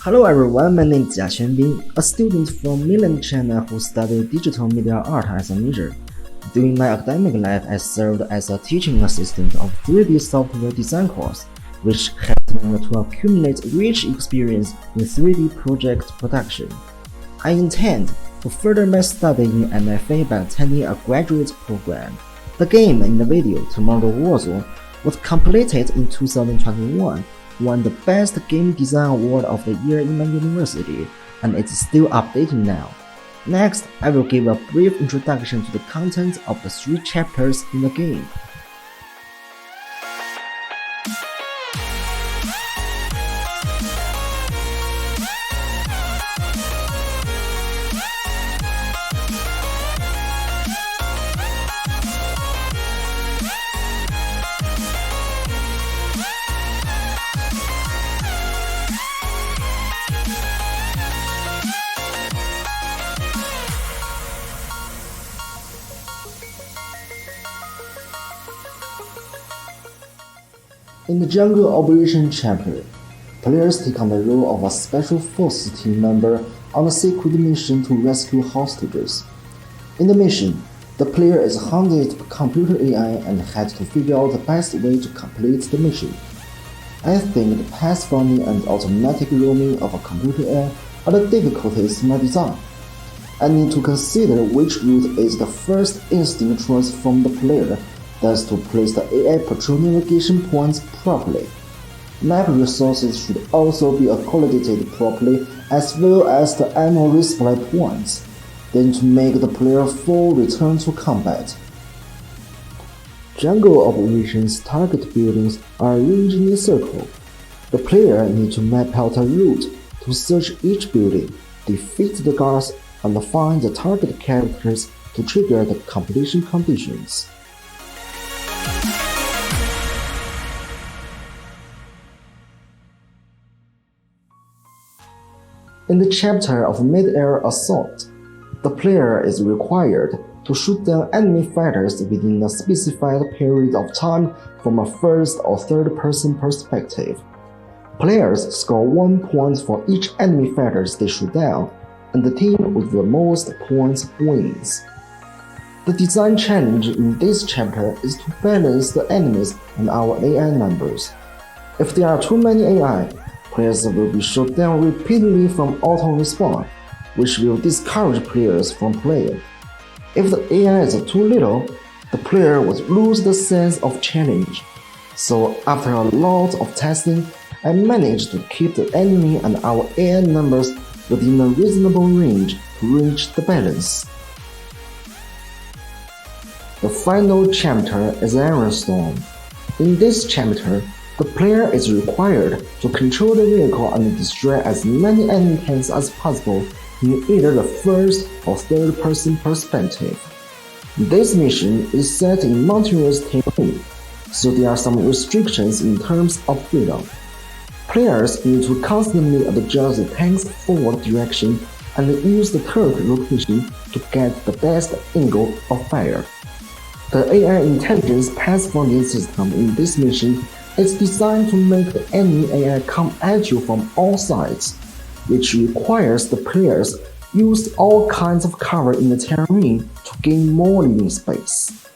Hello everyone, my name is Jia Quanbin, a student from mainland China who studied digital media art as a major. During my academic life, I served as a teaching assistant of 3D software design course, which helped me to accumulate rich experience in 3D project production. I intend to further my study in MFA by attending a graduate program. The game in the video, Tomorrow Warzone, was completed in 2021, won the Best Game Design Award of the Year in my university, and it's still updating now. Next, I will give a brief introduction to the content of the 3 chapters in the game. In the Jungle Operation chapter, players take on the role of a Special Forces team member on a secret mission to rescue hostages. In the mission, the player is handed computer AI and has to figure out the best way to complete the mission. I think the pathfinding and automatic roaming of a computer AI are the difficulties in my design. I need to consider which route is the first instinct choice from the player. Thus, to place the AI patrol navigation points properly. Map resources should also be accommodated properly, as well as the ammo resupply points. Then to make the player full return to combat. Jungle operations target buildings are arranged in a circle. The player needs to map out a route to search each building, defeat the guards, and find the target characters to trigger the completion conditions. In the chapter of mid-air assault, the player is required to shoot down enemy fighters within a specified period of time from a first or third-person perspective. Players score 1 point for each enemy fighters they shoot down, and the team with the most points wins. The design challenge in this chapter is to balance the enemies and our AI numbers. If there are too many AI, players will be shot down repeatedly from auto-respawn, which will discourage players from playing. If the AI is too little, the player will lose the sense of challenge. So after a lot of testing, I managed to keep the enemy and our AI numbers within a reasonable range to reach the balance. The final chapter is Iron Storm. In this chapter, the player is required to control the vehicle and destroy as many enemy tanks as possible in either the first or third-person perspective. This mission is set in mountainous terrain, so there are some restrictions in terms of freedom. Players need to constantly adjust the tank's forward direction and use the turret location to get the best angle of fire. The AI intelligence pathfinding system in this mission is designed to make the enemy AI come at you from all sides, which requires the players use all kinds of cover in the terrain to gain more living space.